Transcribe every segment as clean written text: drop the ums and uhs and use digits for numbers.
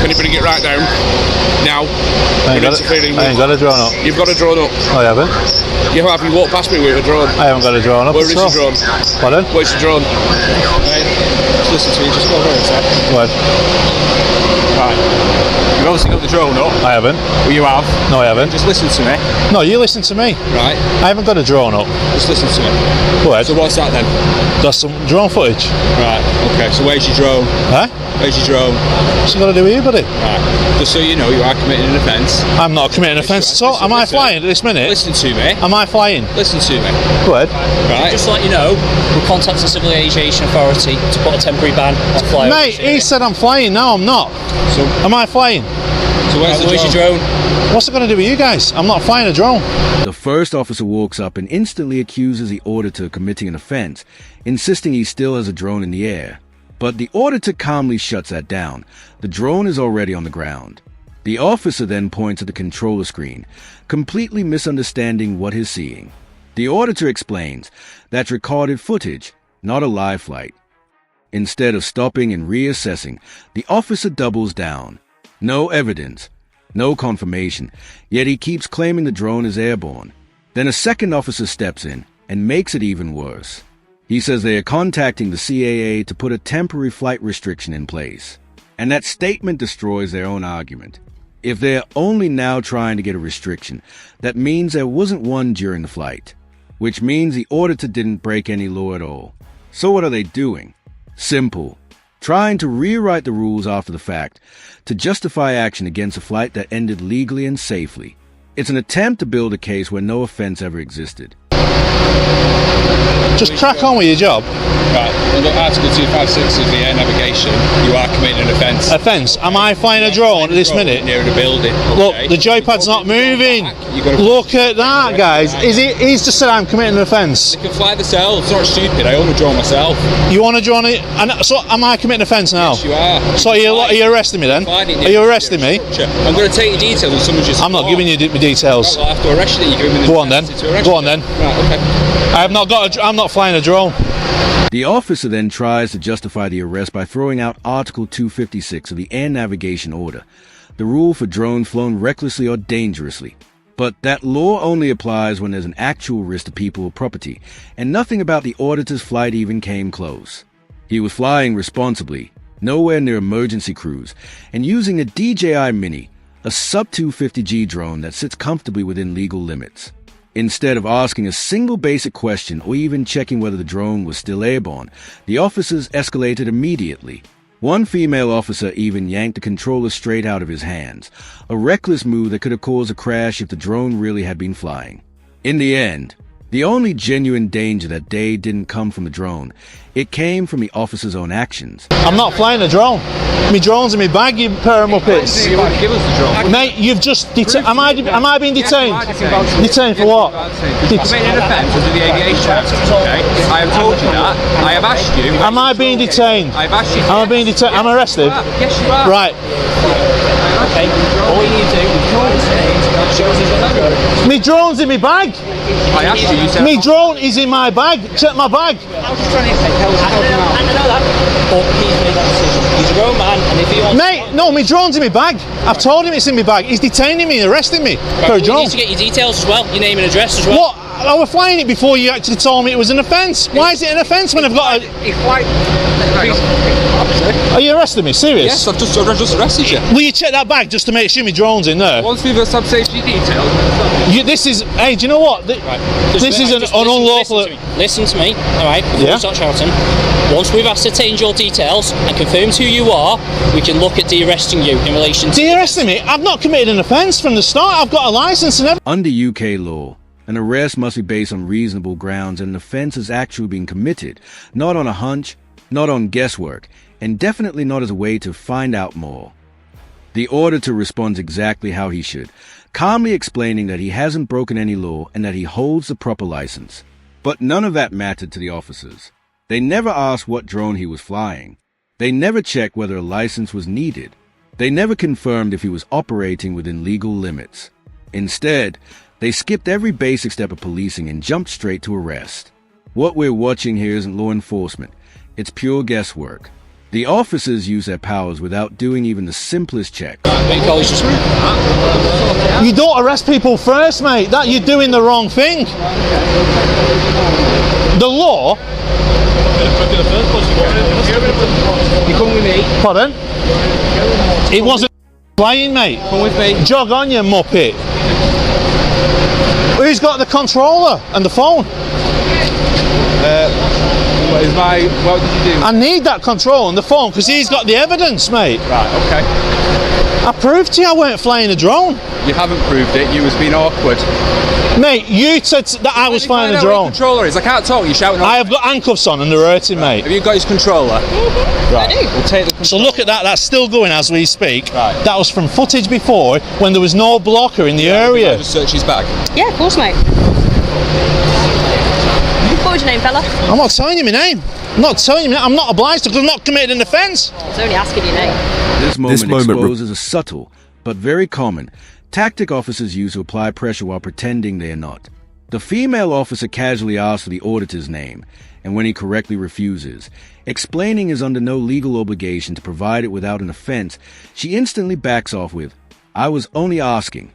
Can you bring it right down? Now. I ain't got a drone up. You've got a drone up. I haven't. You have. You walked past me with a drone. I haven't got a drone up. Where is your drone? Pardon? Where's your drone? Right. Just listen to me. Just go over a sec. What? Right. You've obviously got the drone up. I haven't. Well, you have. No, I haven't. Just listen to me. No, you listen to me. Right. I haven't got a drone up. Just listen to me. Go ahead. So what's that then? That's some drone footage. Right. Okay. So where's your drone? Huh? Where's your drone? What's it got to do with you, buddy? Right. Just so you know, you are committing an offence. I'm not committing an offence at all. Am I flying at this minute? Listen to me. Am I flying? Listen to me. Go ahead. Right. Just to let you know, we'll contact the Civil Aviation Authority to put a temporary ban on flying. Mate, he said I'm flying. No, I'm not. So, am I flying? So where's your drone? What's it going to do with you guys? I'm not flying a drone. The first officer walks up and instantly accuses the auditor of committing an offense, insisting he still has a drone in the air. But the auditor calmly shuts that down. The drone is already on the ground. The officer then points at the controller screen, completely misunderstanding what he's seeing. The auditor explains that's recorded footage, not a live flight. Instead of stopping and reassessing, the officer doubles down. No evidence, no confirmation, yet he keeps claiming the drone is airborne. Then a second officer steps in and makes it even worse. He says they are contacting the CAA to put a temporary flight restriction in place. And that statement destroys their own argument. If they're only now trying to get a restriction, that means there wasn't one during the flight, which means the auditor didn't break any law at all. So what are they doing? Simple. Trying to rewrite the rules after the fact to justify action against a flight that ended legally and safely. It's an attempt to build a case where no offense ever existed. Just crack on with your job. Right. Under Article 256 of the air navigation, you are committing an offence. Offence? Am I flying a drone at this minute? Near the building. Okay. Look, the joypad's not moving. Look at that, guys. He's just said I'm committing an offence. They can fly themselves. It's not stupid. I own a drone myself. You want a drone? So am I committing an offence now? Yes, you are. So are you arresting me then? Are you arresting me? I'm going to take your details and someone just... I'm not giving you the details. Right, well, I have to arrest you. Go on then. Go on then. Right, okay. I'm not flying a drone. The officer then tries to justify the arrest by throwing out Article 256 of the Air Navigation Order, the rule for drones flown recklessly or dangerously. But that law only applies when there's an actual risk to people or property, and nothing about the auditor's flight even came close. He was flying responsibly, nowhere near emergency crews, and using a DJI Mini, a sub-250G drone that sits comfortably within legal limits. Instead of asking a single basic question or even checking whether the drone was still airborne, the officers escalated immediately. One female officer even yanked the controller straight out of his hands, a reckless move that could have caused a crash if the drone really had been flying. In the end, the only genuine danger that day didn't come from the drone. It came from the officer's own actions. I'm not flying a drone. My drone's in my bag, you pair of muppets. You won't give us the drone. Mate, you've just am I being detained? Detained for what? Committing an offence under the Aviation Act. Okay. I have told you that. I have asked you. Am I being detained? I have asked you. Am I being detained? Am I arrested? Yes, you are. Right. Okay. All you need to do is show us his drone. My drone's in my bag. I asked you. You said. My drone is in my bag. Check my bag. I was just trying to say, I know that. But he's made that decision. He's a grown man, and if he wants... Mate, no, my drone's in my bag. I've told him it's in my bag. He's detaining me, arresting me for a drone. You need to get your details as well, your name and address as well. What? I was flying it before you actually told me it was an offence. Why is it an offence when I've got a... Are you arresting me? Serious? Yes, I've just arrested you. Will you check that bag just to make sure my drone's in there? Once we've got some safety details. This is... Hey, do you know what? This is an unlawful... Listen to me, alright, before you start shouting. Once we've ascertained your details and confirmed who you are, we can look at de-arresting you in relation to... De-arresting me? I've not committed an offence from the start. I've got a licence and everything. Under UK law, an arrest must be based on reasonable grounds and an offence is actually being committed, not on a hunch, not on guesswork, and definitely not as a way to find out more. The auditor responds exactly how he should, calmly explaining that he hasn't broken any law and that he holds the proper license. But none of that mattered to the officers. They never asked what drone he was flying. They never checked whether a license was needed. They never confirmed if he was operating within legal limits. Instead, they skipped every basic step of policing and jumped straight to arrest. What we're watching here isn't law enforcement. It's pure guesswork. The officers use their powers without doing even the simplest check. You don't arrest people first, mate. That you're doing the wrong thing. The law. You come with me. Pardon? It wasn't playing, mate. Come with me. Jog on, you muppet. Who's got the controller and the phone? What did you do? I need that control and the phone because he's got the evidence, mate. Right, okay. I proved to you I weren't flying a drone. You haven't proved it. You was being awkward. Mate, you said that I was flying a drone. Controller is. I can't talk. You're shouting. I have got handcuffs on and they're hurting, mate. Have you got his controller? Right. I do. We'll take the. So look at that. That's still going as we speak. Right. That was from footage before when there was no blocker in the area. Just search his bag. Yeah, of course, mate. What was your name, fella? I'm not telling you my name. I'm not telling you my name. I'm not obliged to because I'm not committed an offence. I was only asking your name. This moment exposes a subtle, but very common, tactic officers use to apply pressure while pretending they are not. The female officer casually asks for the auditor's name, and when he correctly refuses, explaining is under no legal obligation to provide it without an offense, she instantly backs off with, "I was only asking."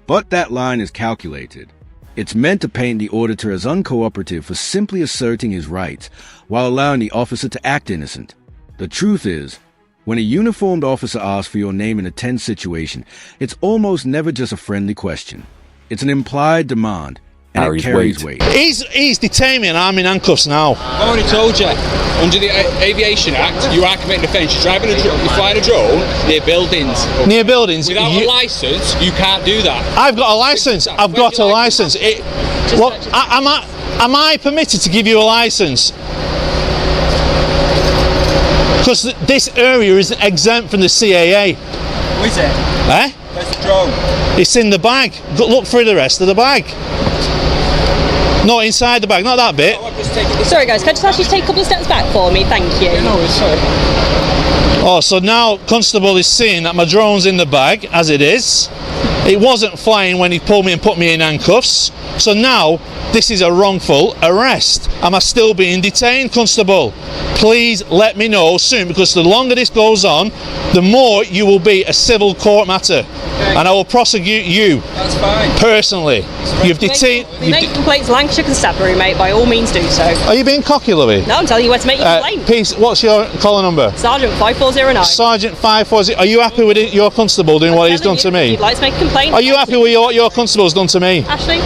But that line is calculated. It's meant to paint the auditor as uncooperative for simply asserting his rights, while allowing the officer to act innocent. The truth is, when a uniformed officer asks for your name in a tense situation, it's almost never just a friendly question. It's an implied demand, and it carries weight. He's detained me and I'm in handcuffs now. I've already told you. Under the Aviation Act, you are committing offence. You're driving you're flying a drone near buildings. Near buildings. Without a licence, you can't do that. I've got a licence. I've got a licence. Am I permitted to give you a licence? Because this area is exempt from the CAA. Where is it? Eh? Where's the drone? It's in the bag. Look through the rest of the bag. Not inside the bag, not that bit. Sorry, guys, can I just ask you to take a couple of steps back for me? Thank you. No, it's sorry. Oh, so now Constable is seeing that my drone's in the bag, as it is. It wasn't flying when he pulled me and put me in handcuffs. So now, this is a wrongful arrest. Am I still being detained, Constable? Please let me know soon, because the longer this goes on, the more you will be a civil court matter. Okay. And I will prosecute you. That's fine. Personally. You've detained... We make complaints Lancashire Constabulary, mate, by all means do so. Are you being cocky, Louis? No, I'm telling you where to make your complaint. Peace, what's your collar number? Sergeant 5409. Sergeant 540. Are you happy with your constable doing what he's done to me? If you'd like to make a complaint... Are you happy with what your constable's done to me? Ashley?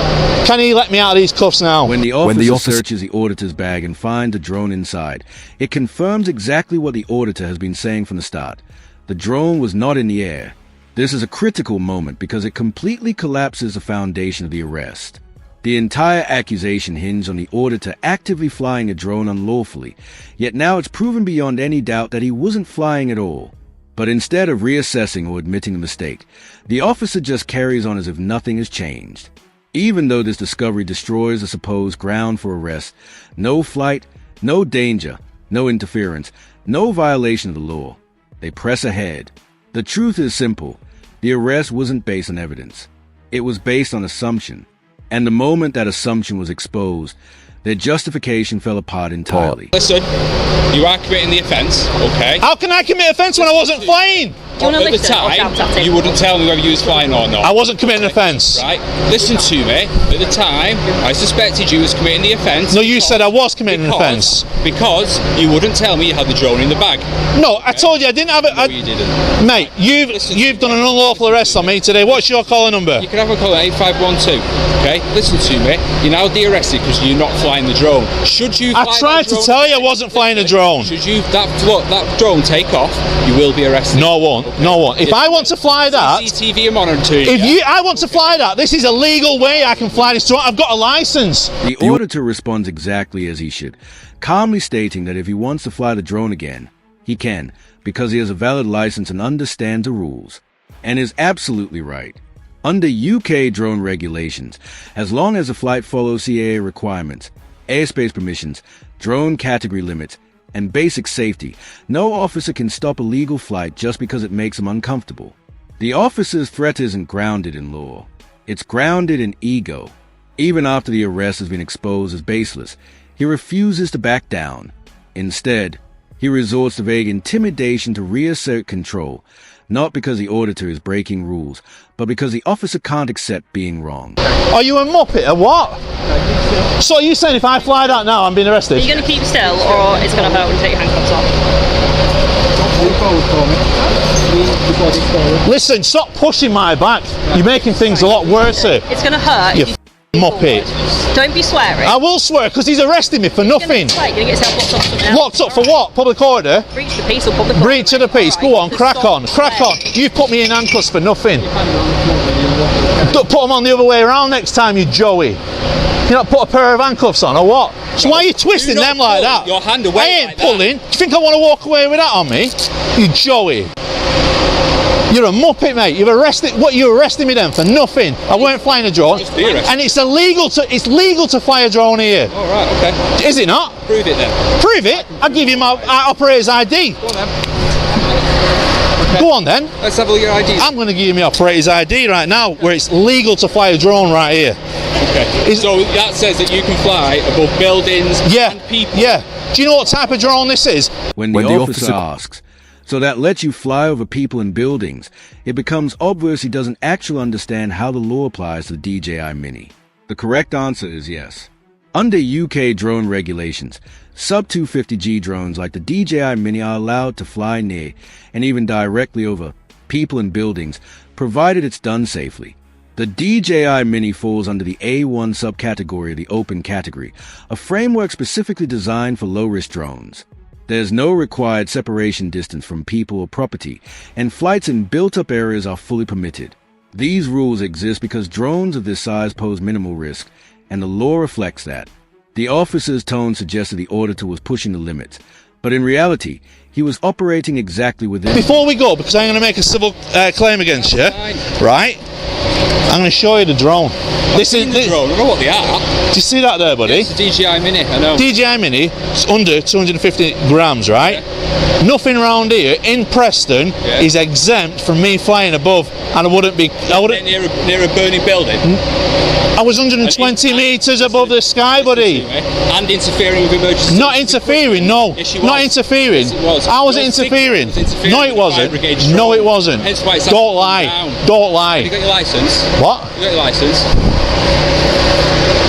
Can he let me out of these cuffs now? When the officer searches the auditor's bag and finds a drone inside, it confirms exactly what the auditor has been saying from the start. The drone was not in the air. This is a critical moment because it completely collapses the foundation of the arrest. The entire accusation hinged on the auditor actively flying a drone unlawfully, yet now it's proven beyond any doubt that he wasn't flying at all. But instead of reassessing or admitting the mistake, the officer just carries on as if nothing has changed. Even though this discovery destroys the supposed ground for arrest, no flight, no danger, no interference, no violation of the law. They press ahead. The truth is simple. The arrest wasn't based on evidence. It was based on assumption. And the moment that assumption was exposed, their justification fell apart entirely. Listen, you are committing the offence, okay? How can I commit offence when I wasn't flying? Do you want to listen or shout at him? You wouldn't tell me whether you was flying or not. I wasn't committing offence. Right, listen to me. At the time, I suspected you was committing the offence. No, you said I was committing an offence. Because you wouldn't tell me you had the drone in the bag. No, I told you I didn't have it. No, you didn't. Mate, you've done an unlawful arrest on me today. What's your collar number? You can have a call at 8512. Okay, listen to me. You're now de-arrested because you're not flying the drone. Should you? I tried to tell you I wasn't flying a drone. Should you that drone take off, you will be arrested. No, I won't. Okay. No, I won't. If I want to fly that, CCTV monitoring. I want to fly that, this is a legal way I can fly this drone. I've got a license. The auditor responds exactly as he should, calmly stating that if he wants to fly the drone again, he can, because he has a valid license and understands the rules. And is absolutely right. Under UK drone regulations, as long as the flight follows CAA requirements, airspace permissions, drone category limits, and basic safety, no officer can stop a legal flight just because it makes him uncomfortable. The officer's threat isn't grounded in law. It's grounded in ego. Even after the arrest has been exposed as baseless, he refuses to back down. Instead, He resorts to vague intimidation to reassert control, not because the auditor is breaking rules, but because the officer can't accept being wrong. Are you a muppet or what? So are you saying if I fly that now, I'm being arrested? Are you going to keep still, or it's going to hurt when you take your handcuffs off? Listen, stop pushing my back. You're making things a lot worse here. It's going to hurt. You if you muppet. Don't be swearing. I will swear, because he's arresting me for nothing. You're going to get yourself locked up for something else. Locked up for what? Public order? Breach of the peace or public order. Breach of the peace. Go on, Just crack stop on, crack on. swearing. You put me in handcuffs for nothing. Don't put them on the other way around next time, you Joey. You not put a pair of handcuffs on, or what? So why are you twisting Do not them like pull that? your hand away I ain't like that. pulling. Do you think I want to walk away with that on me? You Joey. You're a muppet, mate. You've arrested. What you arresting me then for nothing? I weren't flying a drone, Just be arrested. and it's illegal to fly a drone here. All right, okay. Is it not? Prove it then. Prove it. I'll give you my operator's ID. Go on then. Go on then. Let's have a look at your IDs. I'm going to give you my operator's ID right now, where it's legal to fly a drone right here. Okay. So that says that you can fly above buildings and people. Yeah. Do you know what type of drone this is? When the officer asks, so that lets you fly over people and buildings, it becomes obvious he doesn't actually understand how the law applies to the DJI Mini. The correct answer is yes. Under UK drone regulations, sub-250G drones like the DJI Mini are allowed to fly near and even directly over people and buildings, provided it's done safely. The DJI Mini falls under the A1 subcategory of the open category, a framework specifically designed for low-risk drones. There's no required separation distance from people or property, and flights in built-up areas are fully permitted. These rules exist because drones of this size pose minimal risk, and the law reflects that. The officer's tone suggested the auditor was pushing the limits, but in reality, he was operating exactly within... Before we go, because I'm going to make a civil claim against you, right? I'm going to show you the drone. This is the drone. I don't know what they are. Do you see that there, buddy? It's a DJI Mini, I know. DJI Mini, it's under 250 grams, right? Yeah. Nothing round here in Preston is exempt from me flying above, and I wouldn't be. I wouldn't near a burning building. I was 120 metres above the sky, buddy. And interfering with emergency. Not interfering, no. Yes, you Not was. interfering. Yes, it was. How was it interfering? No, it wasn't. No, it wasn't. Hence why it's Don't lie. down. Don't lie. Have you got your licence? What? You got your licence?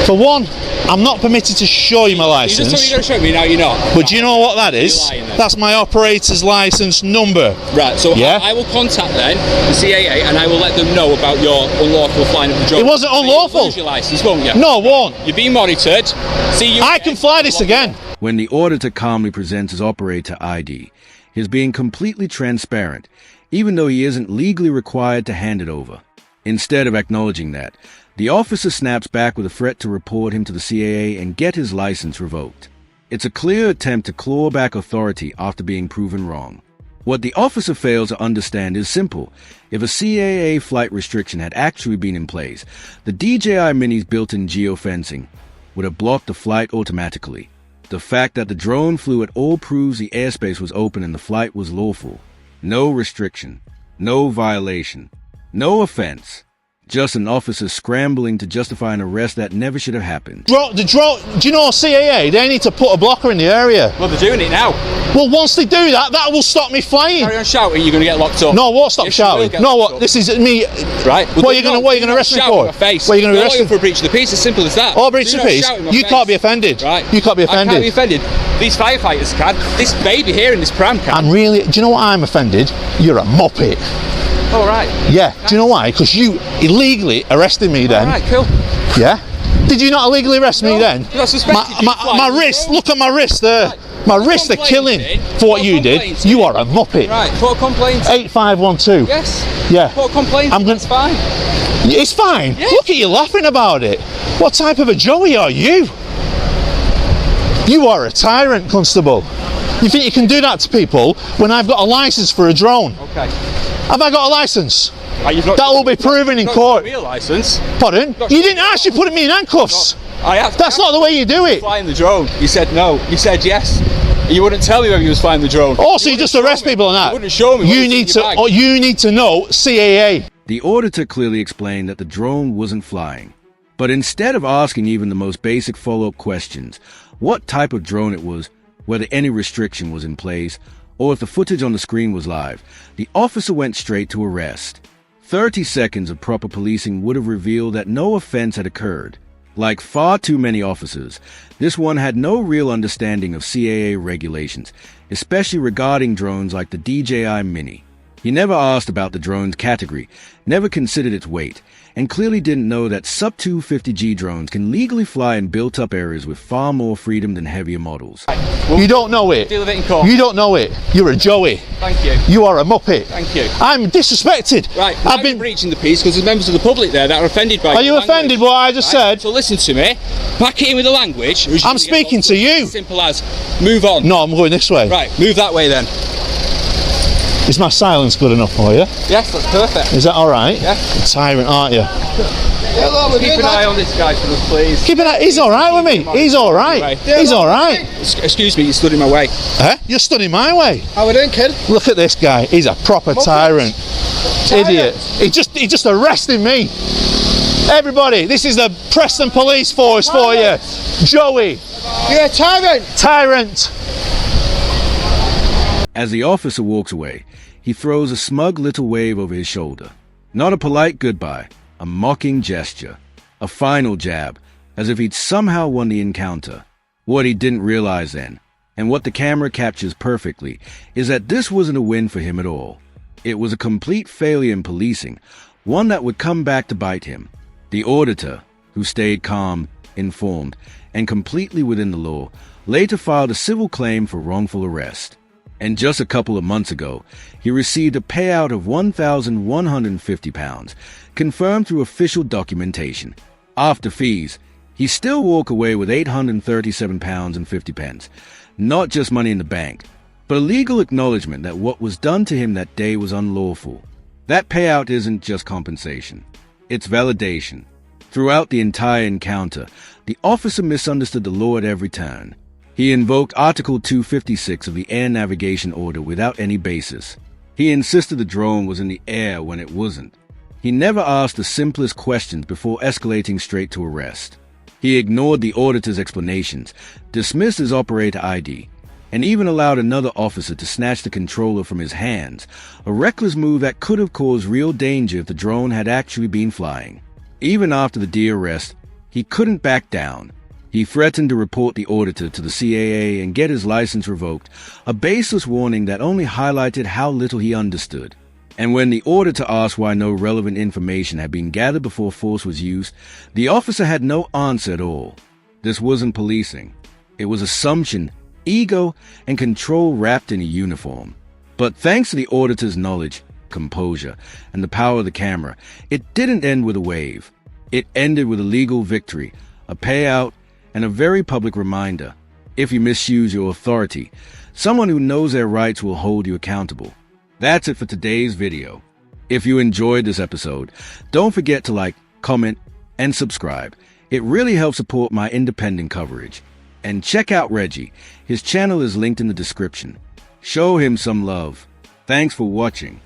For one, I'm not permitted to show you my You just told me licence. you're going to show me, now you're not. But do you know what that is? You're lying then. That's my operator's licence number. Right, so Yeah? I will contact then the CAA and I will let them know about your unlawful flying of the drone. It wasn't And unlawful. you'll lose your licence, won't you? No, it won't. You're being monitored. See you. I can fly this again. When the auditor calmly presents his operator ID, he's being completely transparent, even though he isn't legally required to hand it over. Instead of acknowledging that, the officer snaps back with a threat to report him to the CAA and get his license revoked. It's a clear attempt to claw back authority after being proven wrong. What the officer fails to understand is simple. If a CAA flight restriction had actually been in place, the DJI Mini's built-in geofencing would have blocked the flight automatically. The fact that the drone flew at all proves the airspace was open and the flight was lawful. No restriction, no violation, no offense. Just an officer scrambling to justify an arrest that never should have happened. Do you know CAA? They need to put a blocker in the area. Well, they're doing it now. Well, once they do that, that will stop me flying. Carry on shouting, you're going to get locked up. No, I won't stop Yes, you will shouting. get No, locked what? up. This is me. Right. What are you going to arrest me shout for? in my face. What are you going to You're arrest looking me for a breach of the peace? As simple as that. Oh, breach Do of not peace. shout in my You face. can't be offended. Right. You can't be offended. I can't be offended. These firefighters can. This baby here in this pram can. I'm really. Do you know what I'm offended? You're a muppet. All right. Yeah. Do you know why? Because you illegally arrested me then. All right, cool. Yeah. Did you not illegally arrest me then? you're not suspected, you My fly. wrist. Look at my wrist there. My wrists are killing complaining. for what Put a you did. complaint You in. are a muppet. Right, put a complaint. 8512. Yes. Yeah. Put a complaint. I'm gonna- It's fine. It's fine. Yeah. Look at you laughing about it. What type of a Joey are you? You are a tyrant, Constable. You think you can do that to people when I've got a license for a drone? Okay. Have I got a license? You've not, That will be proven in not court. got a real license. Pardon? You didn't actually put me in handcuffs. I have. That's not the way you do it. Flying the drone. You said no. You said yes. You wouldn't tell me whether you was flying the drone. Also, you just arrest people on that. You wouldn't show me. what You was in need your to. bag. Oh, you need to know CAA. The auditor clearly explained that the drone wasn't flying. But instead of asking even the most basic follow-up questions, what type of drone it was, whether any restriction was in place or if the footage on the screen was live. The officer went straight to arrest. 30 seconds of proper policing would have revealed that no offense had occurred. Like far too many officers, this one had no real understanding of CAA regulations, especially regarding drones like the DJI Mini. He never asked about the drone's category, never considered its weight, and clearly didn't know that sub-250G drones can legally fly in built-up areas with far more freedom than heavier models. You don't know it. Deal with it in court. You don't know it. You're a Joey. Thank you. You are a muppet. Thank you. I'm disrespected. Right, I've been breaching the peace because there's members of the public there that are offended by Are you offended by what I just said? So listen to me. Back it in with the language. I'm speaking to you. Simple as. Move on. No, I'm going this way. Right, move that way then. Is my silence good enough for you? Yes, that's perfect. Is that all right? Yeah. You're a tyrant, aren't you? Keep an eye on this guy for us, please. Keep an eye. He's all right with me. He's all right. He's all right. Excuse me, you stood in my way. Huh? You're stood in my way. How we doing, kid? Look at this guy. He's a proper tyrant. Idiot. He just arrested me. Everybody, this is the Preston Police Force for you. Joey. You're a tyrant. Tyrant. As the officer walks away, he throws a smug little wave over his shoulder. Not a polite goodbye, a mocking gesture, a final jab, as if he'd somehow won the encounter. What he didn't realize then, and what the camera captures perfectly, is that this wasn't a win for him at all. It was a complete failure in policing, one that would come back to bite him. The auditor, who stayed calm, informed, and completely within the law, later filed a civil claim for wrongful arrest. And just a couple of months ago, he received a payout of £1,150, confirmed through official documentation. After fees, he still walk away with £837.50, not just money in the bank, but a legal acknowledgement that what was done to him that day was unlawful. That payout isn't just compensation, it's validation. Throughout the entire encounter, the officer misunderstood the law at every turn. He invoked Article 256 of the Air Navigation Order without any basis. He insisted the drone was in the air when it wasn't. He never asked the simplest questions before escalating straight to arrest. He ignored the auditor's explanations, dismissed his operator ID, and even allowed another officer to snatch the controller from his hands, a reckless move that could have caused real danger if the drone had actually been flying. Even after the de-arrest, he couldn't back down. He threatened to report the auditor to the CAA and get his license revoked, a baseless warning that only highlighted how little he understood. And when the auditor asked why no relevant information had been gathered before force was used, the officer had no answer at all. This wasn't policing. It was assumption, ego, and control wrapped in a uniform. But thanks to the auditor's knowledge, composure, and the power of the camera, it didn't end with a wave. It ended with a legal victory, a payout, and a very public reminder. If you misuse your authority, someone who knows their rights will hold you accountable. That's it for today's video. If you enjoyed this episode, don't forget to like, comment, and subscribe. It really helps support my independent coverage. And check out Reggie. His channel is linked in the description. Show him some love. Thanks for watching.